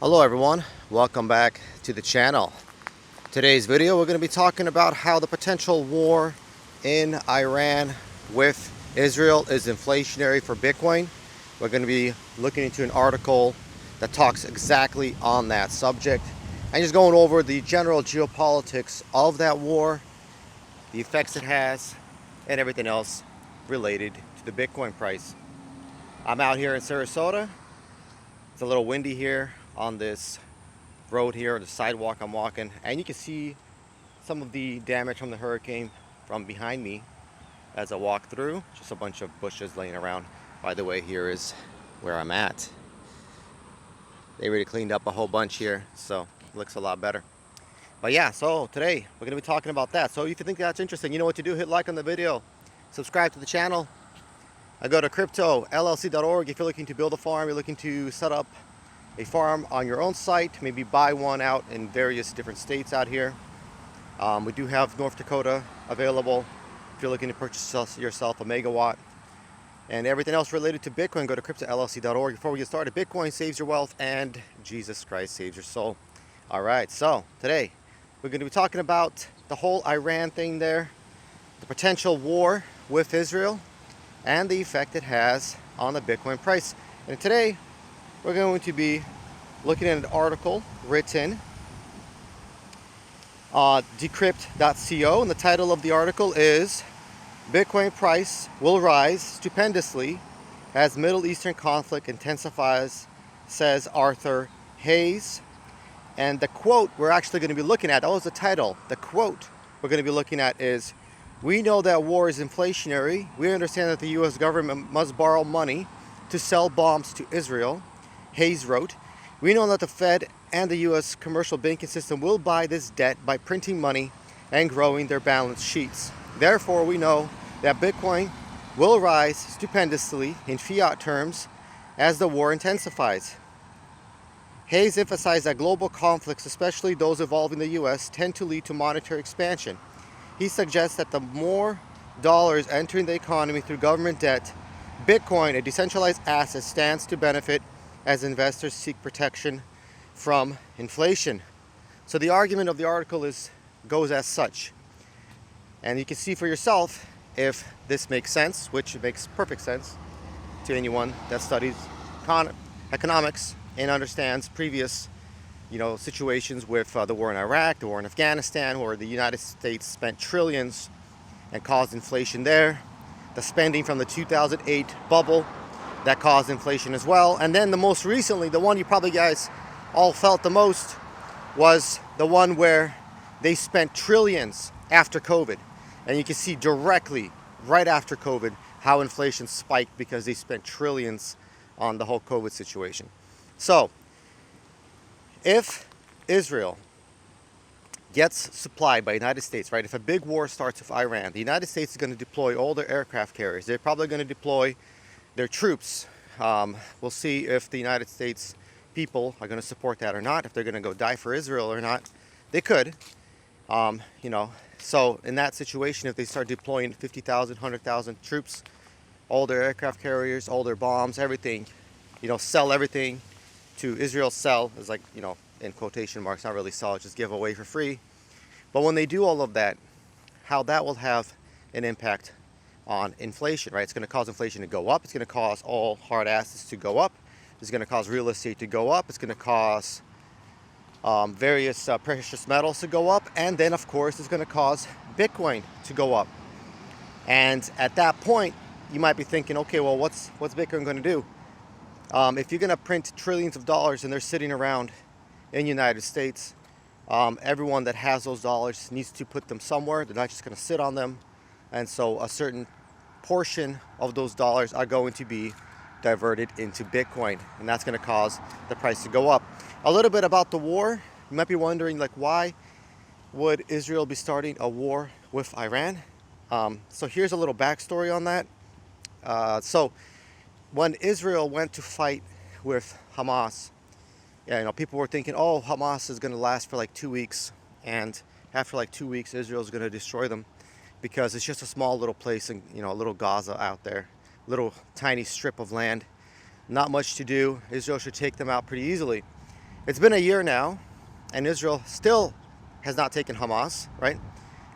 Hello everyone, welcome back to the channel. Today's video we're going to be talking about how the potential war in Iran with Israel is inflationary for Bitcoin. We're going to be looking into an article that talks exactly on that subject and just going over the general geopolitics of that war, the effects it has, and everything else related to the Bitcoin price. I'm out here in Sarasota. It's a little windy here on this road here, the sidewalk I'm walking, and you can see some of the damage from the hurricane from behind me as I walk through. Just a bunch of bushes laying around. By the way, here is where I'm at. They really cleaned up a whole bunch here, so it looks a lot better. But yeah, so today we're going to be talking about that. So if you think that's interesting, you know what to do. Hit like on the video, subscribe to the channel. I go to Crypto LLC.org if you're looking to build a farm, you're looking to set up a farm on your own site, maybe buy one out in various different states out here. We do have North Dakota available if you're looking to purchase yourself a megawatt. And everything else related to Bitcoin, go to cryptollc.org. Before we get started, Bitcoin saves your wealth and Jesus Christ saves your soul. All right, so today we're going to be talking about the whole Iran thing there, the potential war with Israel, and the effect it has on the Bitcoin price. And today we're going to be looking at an article written on decrypt.co, and the title of the article is Bitcoin price will rise stupendously as Middle Eastern conflict intensifies, says Arthur Hayes. And the quote we're actually going to be looking at, that was the title. The quote we're going to be looking at is, "We know that war is inflationary. We understand that the U.S. government must borrow money to sell bombs to Israel." Hayes wrote, "We know that the Fed and the U.S. commercial banking system will buy this debt by printing money and growing their balance sheets. Therefore, we know that Bitcoin will rise stupendously in fiat terms as the war intensifies." Hayes emphasized that global conflicts, especially those involving the U.S., tend to lead to monetary expansion. He suggests that the more dollars entering the economy through government debt, Bitcoin, a decentralized asset, stands to benefit as investors seek protection from inflation. So the argument of the article goes as such. And you can see for yourself if this makes sense, which makes perfect sense to anyone that studies economics and understands previous situations with the war in Iraq, the war in Afghanistan, where the United States spent trillions and caused inflation there. The spending from the 2008 bubble that caused inflation as well. And then the most recently, the one you probably guys all felt the most, was the one where they spent trillions after COVID. And you can see directly right after COVID how inflation spiked because they spent trillions on the whole COVID situation. So if Israel gets supplied by the United States, right? If a big war starts with Iran, the United States is going to deploy all their aircraft carriers. They're probably going to deploy their troops. We'll see if the United States people are going to support that or not, if they're going to go die for Israel or not. They could, So in that situation, if they start deploying 50,000, 100,000 troops, all their aircraft carriers, all their bombs, everything, sell everything to Israel. Sell is like, in quotation marks, not really sell, just give away for free. But when they do all of that, how that will have an impact on inflation, right? It's going to cause inflation to go up. It's going to cause all hard assets to go up. It's going to cause real estate to go up. It's going to cause various precious metals to go up. And then, of course, it's going to cause Bitcoin to go up. And at that point, you might be thinking, okay, well, what's Bitcoin going to do? If you're going to print trillions of dollars and they're sitting around in the United States, everyone that has those dollars needs to put them somewhere. They're not just going to sit on them. And so a certain portion of those dollars are going to be diverted into Bitcoin, and that's going to cause the price to go up. A little bit about the war. You might be wondering, why would Israel be starting a war with Iran? So here's a little backstory on that. So when Israel went to fight with Hamas, people were thinking, oh, Hamas is going to last for like 2 weeks, and after like 2 weeks, Israel is going to destroy them because it's just a small little place in, a little Gaza out there, little tiny strip of land, not much to do. Israel should take them out pretty easily. It's been a year now, and Israel still has not taken Hamas, right?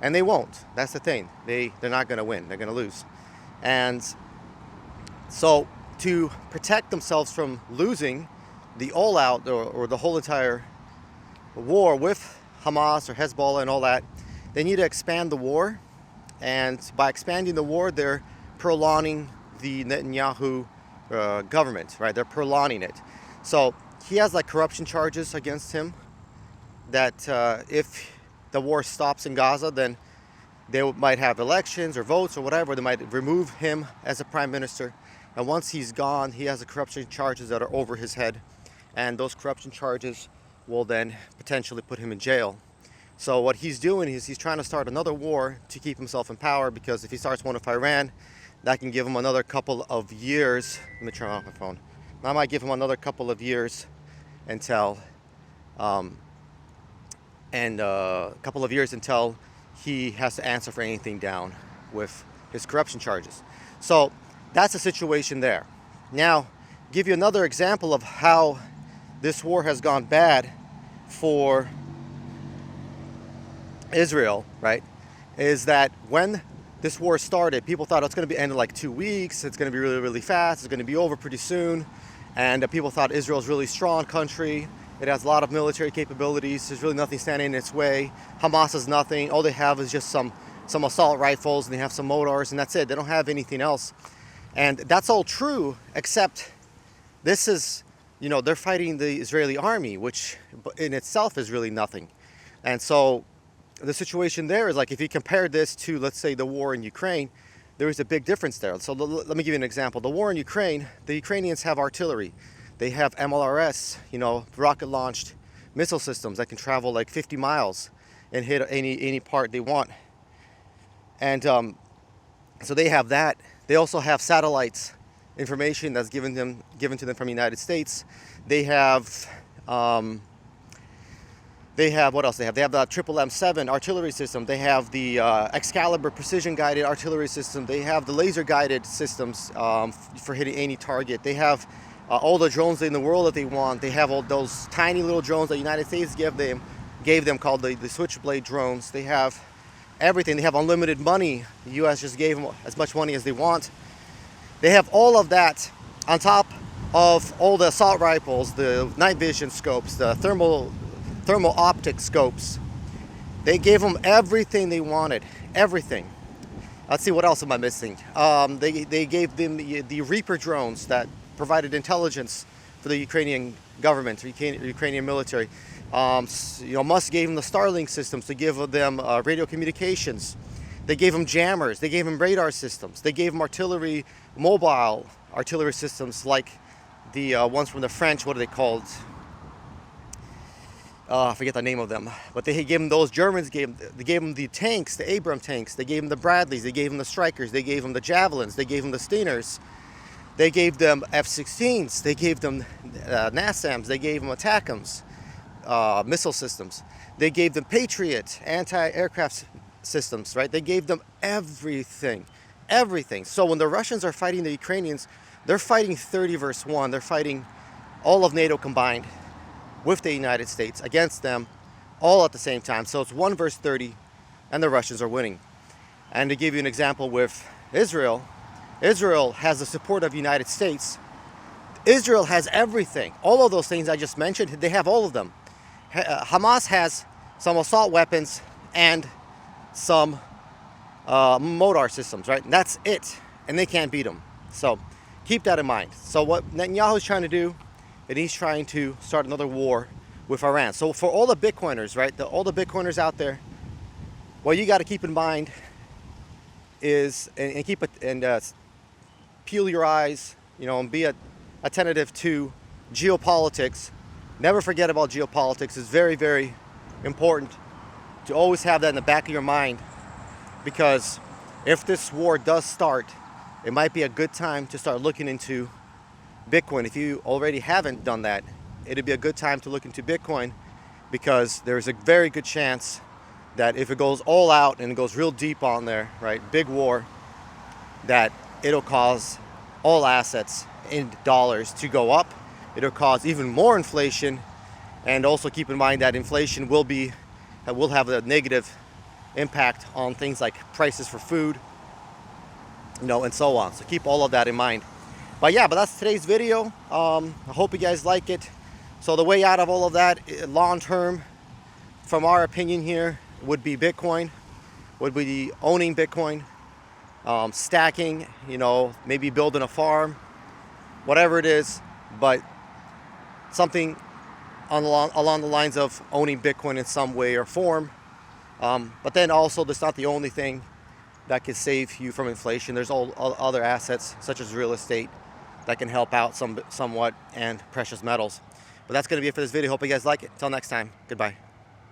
And they won't. That's the thing. They're not going to win. They're going to lose. And so to protect themselves from losing the all-out or the whole entire war with Hamas or Hezbollah and all that, they need to expand the war. And by expanding the war, they're prolonging the Netanyahu government, right? They're prolonging it. So he has like corruption charges against him that if the war stops in Gaza, then they might have elections or votes or whatever. They might remove him as a prime minister. And once he's gone, he has the corruption charges that are over his head. And those corruption charges will then potentially put him in jail. So what he's doing is he's trying to start another war to keep himself in power, because if he starts one with Iran, that can give him another couple of years. Let me turn off my phone. That might give him another couple of years until he has to answer for anything down with his corruption charges. So that's the situation there. Now, give you another example of how this war has gone bad for Israel, right? Is that when this war started, people thought it's going to be ended like 2 weeks. It's going to be really, really fast. It's going to be over pretty soon. And people thought Israel's a really strong country. It has a lot of military capabilities. There's really nothing standing in its way. Hamas is nothing. All they have is just some assault rifles, and they have some mortars, and that's it. They don't have anything else. And that's all true, except this is, they're fighting the Israeli army, which in itself is really nothing. And so the situation there is like, if you compare this to, let's say, the war in Ukraine, there is a big difference there. So let me give you an example. The war in Ukraine, the Ukrainians have artillery. They have MLRS, rocket-launched missile systems that can travel like 50 miles and hit any part they want. And so they have that. They also have satellites, information that's given to them from the United States. They have what else? They have the triple M7 artillery system. They have the Excalibur precision-guided artillery system. They have the laser-guided systems for hitting any target. They have all the drones in the world that they want. They have all those tiny little drones that the United States gave them called the Switchblade drones. They have everything. They have unlimited money. The U.S. just gave them as much money as they want. They have all of that on top of all the assault rifles, the night vision scopes, the thermal optic scopes. They gave them everything they wanted. Everything. Let's see, what else am I missing? They gave them the Reaper drones that provided intelligence for the Ukrainian government, Ukrainian military. Musk gave them the Starlink systems to give them radio communications. They gave them jammers. They gave them radar systems. They gave them mobile artillery systems like the ones from the French. What are they called? I forget the name of them. But they gave them those. Germans gave them the tanks, the Abram tanks. They gave them the Bradleys. They gave them the Strykers. They gave them the Javelins. They gave them the Stingers. They gave them F-16s. They gave them NASAMs. They gave them ATACMS, missile systems. They gave them Patriot anti-aircraft systems, right? They gave them everything. Everything. So when the Russians are fighting the Ukrainians, they're fighting 30 versus 1. They're fighting all of NATO combined with the United States against them all at the same time. So it's 1 versus 30, and the Russians are winning. And to give you an example with Israel, Israel has the support of the United States. Israel has everything. All of those things I just mentioned, they have all of them. Hamas has some assault weapons and some mortar systems, right? And that's it. And they can't beat them. So keep that in mind. So what Netanyahu is trying to do, and he's trying to start another war with Iran. So for all the Bitcoiners, right? All the Bitcoiners out there, what you got to keep in mind is, and keep it, and peel your eyes, and be attentive to geopolitics. Never forget about geopolitics. It's very, very important to always have that in the back of your mind, because if this war does start, it might be a good time to start looking into Bitcoin. If you already haven't done that, it'd be a good time to look into Bitcoin, because there's a very good chance that if it goes all out and it goes real deep on there, right, big war, that it'll cause all assets in dollars to go up. It'll cause even more inflation, And also keep in mind that inflation will have a negative impact on things like prices for food, and so on. So keep all of that in mind. But yeah, that's today's video. I hope you guys like it. So the way out of all of that, long term, from our opinion here, would be Bitcoin, would be owning Bitcoin, stacking, maybe building a farm, whatever it is, but something along the lines of owning Bitcoin in some way or form. But then also, that's not the only thing that can save you from inflation. There's all other assets, such as real estate, that can help out somewhat, and precious metals. But that's going to be it for this video. Hope you guys like it. Until next time, goodbye.